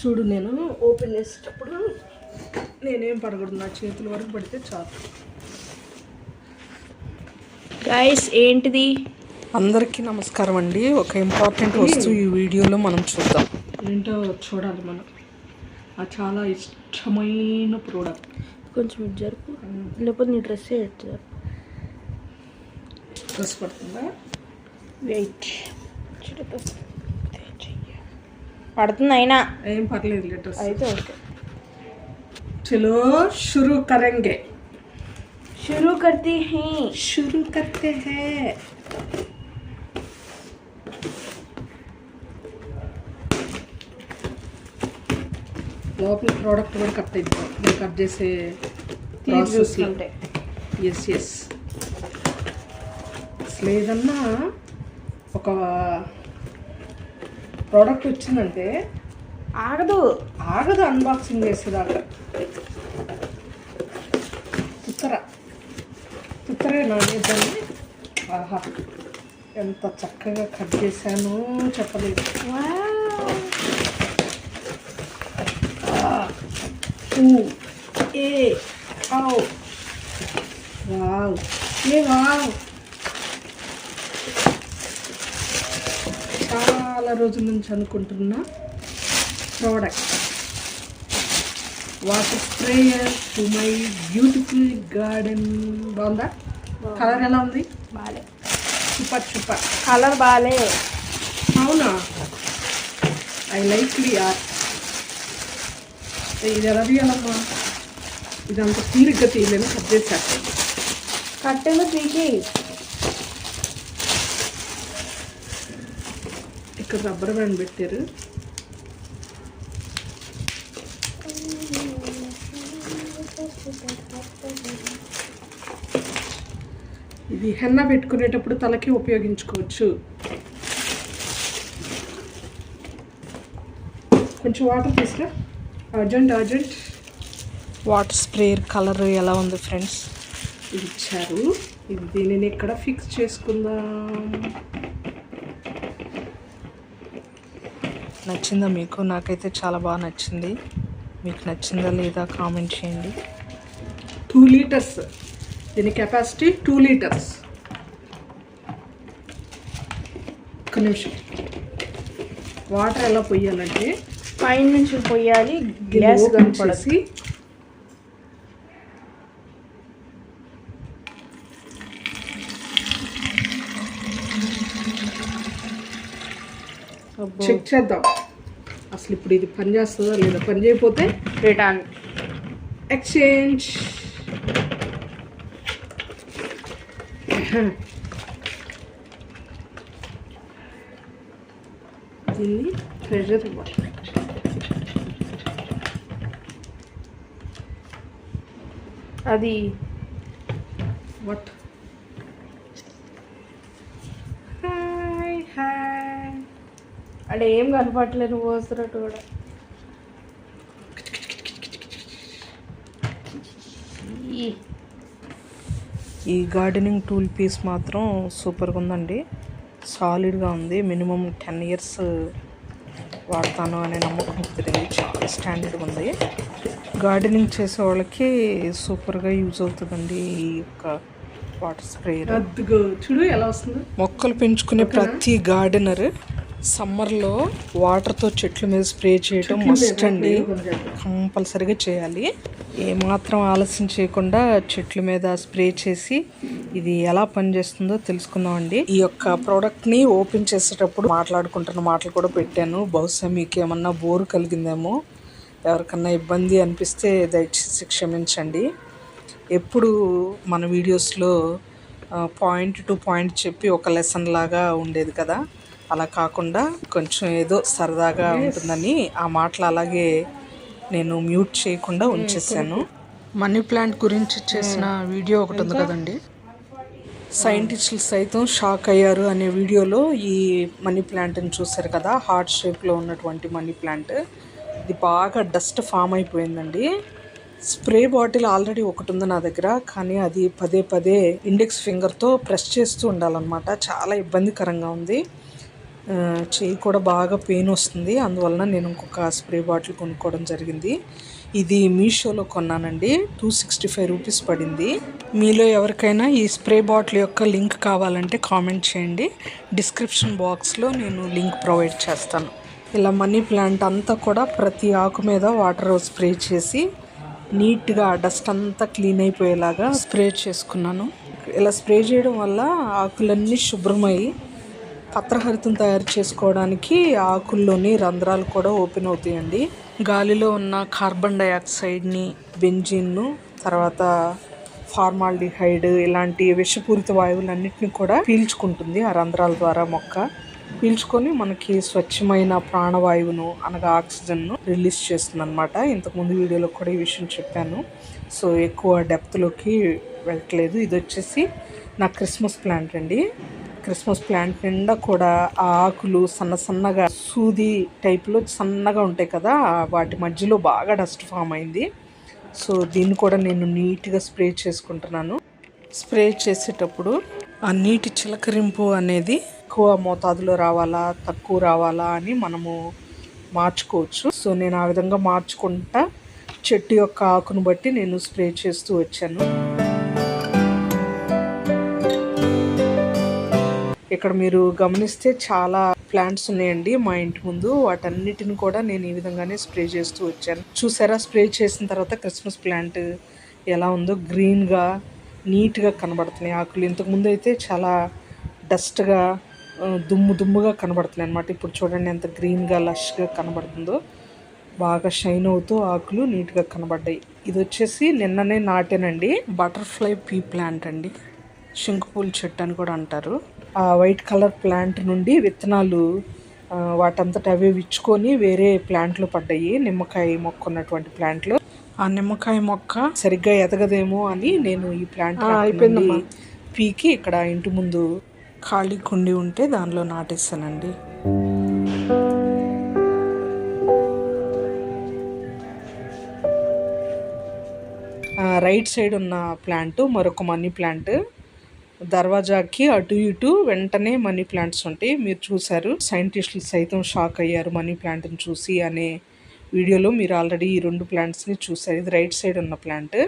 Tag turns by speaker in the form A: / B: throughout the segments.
A: చూడు, నేను ఓపెన్ చేసేటప్పుడు నేనేం పడకూడదు, నా చేతుల వరకు పడితే చాలు.
B: గైస్ ఏంటిది?
A: అందరికీ నమస్కారం అండి. ఒక ఇంపార్టెంట్ వస్తువు ఈ వీడియోలో మనం చూద్దాం. ఏంటో చూడాలి మనం. చాలా ఇష్టమైన ప్రోడక్ట్.
B: కొంచెం జరుపు, లేకపోతే నీ డ్రెస్ జరుపు.
A: డ్రెస్ పడుతుందా?
B: వెయిట్, పడుతుంది అయినా
A: ఏం పర్లేదు, డ్రెస్
B: అయితే ఓకే.
A: చలో शुरू करेंगे.
B: शुरू करते हैं.
A: లోపల ప్రోడక్ట్ కూడా కట్ అయిపోయింది. కట్ చేసే
B: తీసుకుంటే
A: ఎస్ అసలు ఏదన్నా ఒక ప్రోడక్ట్ వచ్చిందంటే
B: ఆగదు
A: అన్బాక్సింగ్ చేసేదాకా. తుత్తరే నానేదాన్ని. ఆహా, ఎంత చక్కగా కట్ చేశానో చెప్పలేదు. చాలా రోజుల నుంచి అనుకుంటున్నా product, water sprayer to my beautiful garden. బాగుందా? కలర్ ఎలా ఉంది?
B: బాలే,
A: సూపర్.
B: కలర్ బాలే.
A: అవునా? I like the art. ఇది ఎలా తీయాలమ్మా? ఇదంత తీరిగ్గా తీయలేను, కట్ చేశాక.
B: కట్టెలు తీసి
A: ఇక్కడ రబ్బర్ బ్యాండ్ పెట్టారు. ఇది హెన్నా పెట్టుకునేటప్పుడు తలకి ఉపయోగించుకోవచ్చు. కొంచెం వాటర్ తీసుకురా, అర్జెంట్. వాటర్ స్ప్రేయర్ కలర్ ఎలా ఉంది ఫ్రెండ్స్? ఇది ఇచ్చారు. ఇది దీనిని ఇక్కడ ఫిక్స్ చేసుకుందాం. నచ్చిందా మీకు? నాకైతే చాలా బాగా నచ్చింది. మీకు నచ్చిందా లేదా కామెంట్ చేయండి. 2 లీటర్స్, దీని కెపాసిటీ 2 లీటర్స్. ఒక్క నిమిషం. వాటర్ ఎలా పొయ్యాలంటే
B: పైన నుంచి పొయ్యాలి, గ్యాస్
A: కనపడేసి చెక్ చేద్దాం అసలు ఇప్పుడు ఇది పని చేస్తుందా లేదా. పని చేయకపోతే
B: రిటర్న్
A: ఎక్స్చేంజ్. దీన్ని ప్రెషర్ ఇవ్వాలి.
B: అది
A: వాట్?
B: అంటే ఏం కనపట్లేదు, నువ్వు వస్తున్నట్టు కూడా.
A: ఈ గార్డెనింగ్ టూల్ పీస్ మాత్రం సూపర్గా ఉందండి. సాలిడ్గా ఉంది. మినిమం 10 ఇయర్స్ వాడతాను అనే నమ్మకం కుదిరింది. చాలా స్టాండర్డ్గా ఉంది. గార్డెనింగ్ చేసే వాళ్ళకి సూపర్గా యూజ్ అవుతుందండి ఈ యొక్క వాటర్ స్ప్రేయర్. చూడు ఎలా వస్తుంది. మొక్కలు పెంచుకునే ప్రతి గార్డెనర్ సమ్మర్లో వాటర్తో చెట్ల మీద స్ప్రే చేయడం మస్ట్ అండి. కంపల్సరీగా చేయాలి. ఏమాత్రం ఆలస్యం చేయకుండా చెట్ల మీద స్ప్రే చేసి ఇది ఎలా పనిచేస్తుందో తెలుసుకుందామండి. ఈ యొక్క ప్రోడక్ట్ని ఓపెన్ చేసేటప్పుడు మాట్లాడుకుంటున్న మాటలు కూడా పెట్టాను. బహుశా మీకు ఏమన్నా బోరు కలిగిందేమో, ఎవరికన్నా ఇబ్బంది అనిపిస్తే దయచేసి క్షమించండి. ఎప్పుడు మన వీడియోస్లో పాయింట్ టు పాయింట్ చెప్పి ఒక లెసన్ లాగా ఉండేది కదా, అలా కాకుండా కొంచెం ఏదో సరదాగా ఉంటుందని ఆ మాటలు అలాగే నేను మ్యూట్ చేయకుండా ఉంచేసాను. మనీ ప్లాంట్ గురించి చేసిన వీడియో ఒకటి ఉంది కదండి, సైంటిస్టులు సైతం షాక్ అయ్యారు అనే వీడియోలో ఈ మనీ ప్లాంట్ని చూశారు కదా. హార్ట్ షేప్లో ఉన్నటువంటి మనీ ప్లాంట్. ఇది బాగా డస్ట్ ఫామ్ అయిపోయిందండి. స్ప్రే బాటిల్ ఆల్రెడీ ఒకటి ఉంది నా దగ్గర, కానీ అది పదే ఇండెక్స్ ఫింగర్తో ప్రెస్ చేస్తూ ఉండాలన్నమాట. చాలా ఇబ్బందికరంగా ఉంది. చెయ్యి కూడా బాగా పెయిన్ వస్తుంది. అందువలన నేను ఇంకొక స్ప్రే బాటిల్ కొనుక్కోవడం జరిగింది. ఇది మీషోలో కొన్నానండి. 265 రూపీస్ పడింది. మీలో ఎవరికైనా ఈ స్ప్రే బాటిల్ యొక్క లింక్ కావాలంటే కామెంట్ చేయండి. డిస్క్రిప్షన్ బాక్స్లో నేను లింక్ ప్రొవైడ్ చేస్తాను. ఇలా మనీ ప్లాంట్ అంతా కూడా ప్రతి ఆకు మీద వాటర్ స్ప్రే చేసి నీట్గా డస్ట్ అంతా క్లీన్ అయిపోయేలాగా స్ప్రే చేసుకున్నాను. ఇలా స్ప్రే చేయడం వల్ల ఆకులన్నీ శుభ్రమై పత్రహరితం తయారు చేసుకోవడానికి ఆకుల్లోని రంధ్రాలు కూడా ఓపెన్ అవుతాయండి. గాలిలో ఉన్న కార్బన్ డైఆక్సైడ్ని, బెంజిన్ను, తర్వాత ఫార్మాల్డిహైడ్ ఇలాంటి విషపూరిత వాయువులన్నింటినీ కూడా పీల్చుకుంటుంది. ఆ రంధ్రాల ద్వారా మొక్క పీల్చుకొని మనకి స్వచ్ఛమైన ప్రాణవాయువును అనగా ఆక్సిజన్ను రిలీజ్ చేస్తుంది అనమాట. ఇంతకుముందు వీడియోలో కూడా ఈ విషయం చెప్పాను. సో ఎక్కువ డెప్త్లోకి వెళ్ళట్లేదు. ఇది వచ్చేసి నా క్రిస్మస్ ప్లాంట్ అండి. క్రిస్మస్ ప్లాంట్ నిండా కూడా ఆ ఆకులు సన్నగా సూది టైప్లో సన్నగా ఉంటాయి కదా, వాటి మధ్యలో బాగా డస్ట్ ఫామ్ అయింది. సో దీన్ని కూడా నేను నీట్గా స్ప్రే చేసుకుంటున్నాను. స్ప్రే చేసేటప్పుడు ఆ నీటి చిలకరింపు అనేది ఎక్కువ మోతాదులో రావాలా తక్కువ రావాలా అని మనము మార్చుకోవచ్చు. సో నేను ఆ విధంగా మార్చుకుంటా చెట్టు యొక్క ఆకును బట్టి నేను స్ప్రే చేస్తూ వచ్చాను. ఇక్కడ మీరు గమనిస్తే చాలా ప్లాంట్స్ ఉన్నాయండి మా ఇంటి ముందు. వాటన్నిటిని కూడా నేను ఈ విధంగానే స్ప్రే చేస్తూ వచ్చాను. చూసారా, స్ప్రే చేసిన తర్వాత క్రిస్మస్ ప్లాంట్ ఎలా ఉందో గ్రీన్గా నీట్గా కనబడుతున్నాయి ఆకులు. ఇంతకుముందు అయితే చాలా డస్ట్గా దుమ్ముగా కనబడుతున్నాయి అనమాట. ఇప్పుడు చూడండి ఎంత గ్రీన్గా లష్గా కనబడుతుందో. బాగా షైన్ అవుతూ ఆకులు నీట్గా కనబడ్డాయి. ఇది వచ్చేసి నిన్ననే నాటేనండి. బటర్ఫ్లై పీ ప్లాంట్ అండి. శంకుపూల చెట్టు అని కూడా అంటారు. ఆ వైట్ కలర్ ప్లాంట్ నుండి విత్తనాలు వాటంతట అవే విచ్చుకొని వేరే ప్లాంట్లో పడ్డాయి. నిమ్మకాయ మొక్క ఉన్నటువంటి ప్లాంట్లో. ఆ నిమ్మకాయ మొక్క సరిగ్గా ఎదగదేమో అని నేను ఈ ప్లాంట్ అయిపోయిందమ్మా పీకి ఇక్కడ ఇంటి ముందు ఖాళీ కుండి ఉంటే దానిలో నాటేస్తానండి. రైట్ సైడ్ ఉన్న ప్లాంట్ మరొక మనీ ప్లాంట్. దర్వాజాకి అటు ఇటు వెంటనే మనీ ప్లాంట్స్ ఉంటాయి. మీరు చూసారు, సైంటిస్టులు సైతం షాక్ అయ్యారు మనీ ప్లాంట్ని చూసి అనే వీడియోలో మీరు ఆల్రెడీ ఈ 2 ప్లాంట్స్ని చూసారు. ఇది రైట్ సైడ్ ఉన్న ప్లాంట్.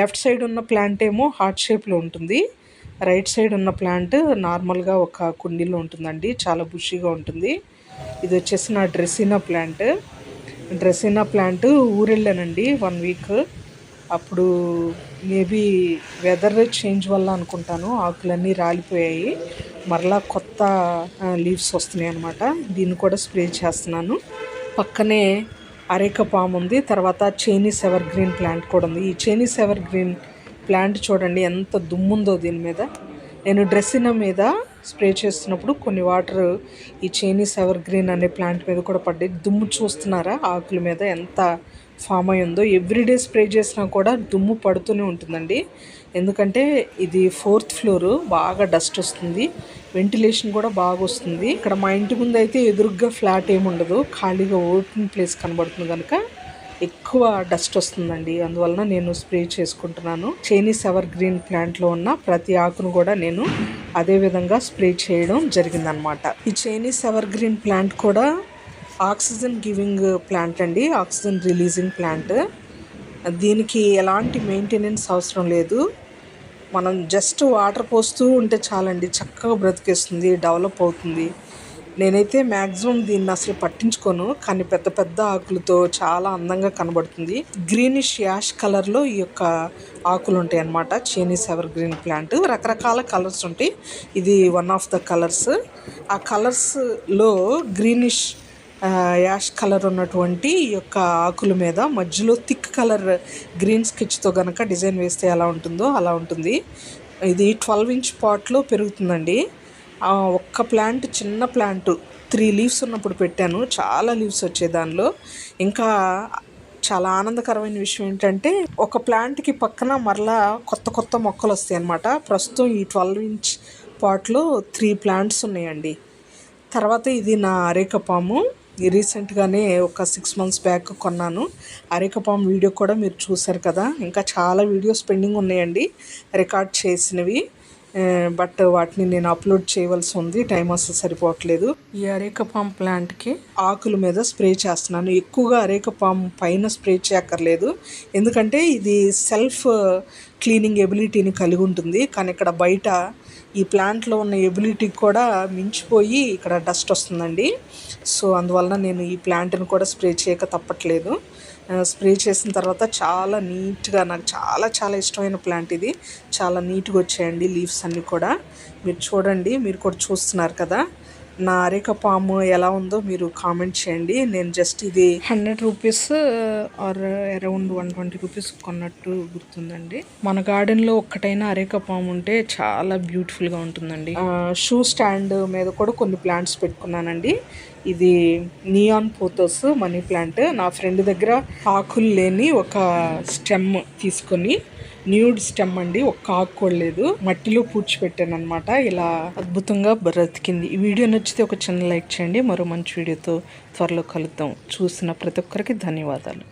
A: లెఫ్ట్ సైడ్ ఉన్న ప్లాంట్ ఏమో హార్ట్ షేప్లో ఉంటుంది. రైట్ సైడ్ ఉన్న ప్లాంట్ నార్మల్గా ఒక కుండీలో ఉంటుందండి. చాలా బుషీగా ఉంటుంది. ఇది వచ్చేసి నా డ్రెసినా ప్లాంట్. డ్రెసినా ప్లాంట్ ఊరెళ్ళానండి 1 వీక్. అప్పుడు మేబీ వెదర్ చేంజ్ వల్ల అనుకుంటాను ఆకులన్నీ రాలిపోయాయి. మరలా కొత్త లీవ్స్ వస్తున్నాయి అన్నమాట. దీన్ని కూడా స్ప్రే చేస్తున్నాను. పక్కనే అరేక పామ్ ఉంది. తర్వాత చైనీస్ ఎవర్ గ్రీన్ ప్లాంట్ కూడా ఉంది. ఈ చైనీస్ ఎవర్ గ్రీన్ ప్లాంట్ చూడండి ఎంత దుమ్ముందో దీని మీద. నేను డ్రెస్సినా మీద స్ప్రే చేస్తున్నప్పుడు కొన్ని వాటర్ ఈ చైనీస్ ఎవర్ గ్రీన్ అనే ప్లాంట్ మీద కూడా పడ్డాయి. దుమ్ము చూస్తున్నారా ఆకుల మీద ఎంత ఫామ్ అయి ఉందో. ఎవ్రీడే స్ప్రే చేసినా కూడా దుమ్ము పడుతూనే ఉంటుందండి. ఎందుకంటే ఇది 4th ఫ్లోర్, బాగా డస్ట్ వస్తుంది. వెంటిలేషన్ కూడా బాగా వస్తుంది. ఇక్కడ మా ఇంటి ముందు అయితే ఎదురుగ్గా ఫ్లాట్ ఏమి ఉండదు, ఖాళీగా ఓపెన్ ప్లేస్ కనబడుతుంది కనుక ఎక్కువ డస్ట్ వస్తుందండి. అందువలన నేను స్ప్రే చేసుకుంటున్నాను. చైనీస్ ఎవర్ గ్రీన్ ప్లాంట్లో ఉన్న ప్రతి ఆకును కూడా నేను అదే విధంగా స్ప్రే చేయడం జరిగిందనమాట. ఈ చైనీస్ ఎవర్ గ్రీన్ ప్లాంట్ కూడా ఆక్సిజన్ గివింగ్ ప్లాంట్ అండి, ఆక్సిజన్ రిలీజింగ్ ప్లాంట్. దీనికి ఎలాంటి మెయింటెనెన్స్ అవసరం లేదు. మనం జస్ట్ వాటర్ పోస్తూ ఉంటే చాలండి, చక్కగా బ్రతికేస్తుంది, డెవలప్ అవుతుంది. నేనైతే మ్యాక్సిమం దీన్ని అసలు పట్టించుకోను, కానీ పెద్ద పెద్ద ఆకులతో చాలా అందంగా కనబడుతుంది. గ్రీనిష్ యాష్ కలర్లో ఈ యొక్క ఆకులు ఉంటాయి అన్నమాట. చైనీస్ ఎవర్ గ్రీన్ ప్లాంట్ రకరకాల కలర్స్ ఉంటాయి. ఇది వన్ ఆఫ్ ద కలర్స్. ఆ కలర్స్లో గ్రీనిష్ యాష్ కలర్ ఉన్నటువంటి ఈ యొక్క ఆకుల మీద మధ్యలో థిక్ కలర్ గ్రీన్ స్కెచ్తో కనుక డిజైన్ వేస్తే ఎలా ఉంటుందో అలా ఉంటుంది. ఇది 12 ఇంచ్ పాట్లో పెరుగుతుందండి. ఒక్క ప్లాంట్, చిన్న ప్లాంట్ 3 లీవ్స్ ఉన్నప్పుడు పెట్టాను, చాలా లీవ్స్ వచ్చాయి దానిలో. ఇంకా చాలా ఆనందకరమైన విషయం ఏంటంటే ఒక ప్లాంట్కి పక్కన మరలా కొత్త మొక్కలు వస్తాయి అన్నమాట. ప్రస్తుతం ఈ 12 ఇంచ్ పాట్లో 3 ప్లాంట్స్ ఉన్నాయండి. తర్వాత ఇది నా అరేకపాము. రీసెంట్గానే ఒక 6 months బ్యాక్ కొన్నాను. అరేకపాము వీడియో కూడా మీరు చూసారు కదా. ఇంకా చాలా వీడియోస్ పెండింగ్ ఉన్నాయండి రికార్డ్ చేసినవి. బట్ వాటిని నేను అప్లోడ్ చేయవలసి ఉంది, టైం అసలు సరిపోవట్లేదు. ఈ అరేక పామ్ ప్లాంట్కి ఆకుల మీద స్ప్రే చేస్తున్నాను. ఎక్కువగా అరేక పామ్ పైన స్ప్రే చేయక్కర్లేదు, ఎందుకంటే ఇది సెల్ఫ్ క్లీనింగ్ ఎబిలిటీని కలిగి ఉంటుంది. కానీ ఇక్కడ బయట ఈ ప్లాంట్లో ఉన్న ఎబిలిటీ కూడా మించిపోయి ఇక్కడ డస్ట్ వస్తుందండి. సో అందువలన నేను ఈ ప్లాంట్ని కూడా స్ప్రే చేయక తప్పట్లేదు. స్ప్రే చేసిన తర్వాత చాలా నీట్గా, నాకు చాలా చాలా ఇష్టమైన ప్లాంట్ ఇది. చాలా నీట్గా వచ్చాయండి లీవ్స్ అన్నీ కూడా. మీరు చూడండి, మీరు కూడా చూస్తున్నారు కదా. నా అరేక పాము ఎలా ఉందో మీరు కామెంట్ చేయండి. నేను జస్ట్ ఇది 100 రూపీస్ ఆర్ అరౌండ్ 120 రూపీస్ కొన్నట్టు గుర్తుందండి. మన గార్డెన్లో ఒక్కటైనా అరేక పాము ఉంటే చాలా బ్యూటిఫుల్గా ఉంటుందండి. షూ స్టాండ్ మీద కూడా కొన్ని ప్లాంట్స్ పెట్టుకున్నానండి. ఇది నియాన్ పోతోస్ మనీ ప్లాంట్. నా ఫ్రెండ్ దగ్గర ఆకులు లేని ఒక స్టెమ్ తీసుకొని, న్యూడ్ స్టెమ్ అండి, ఒక్క ఆకు కూడా లేదు, మట్టిలో పూడ్చిపెట్టాను అనమాట. ఇలా అద్భుతంగా బ్రతికింది. ఈ వీడియో నచ్చితే ఒక చిన్న లైక్ చేయండి. మరో మంచి వీడియోతో త్వరలో కలుద్దాం. చూసిన ప్రతి ఒక్కరికి ధన్యవాదాలు.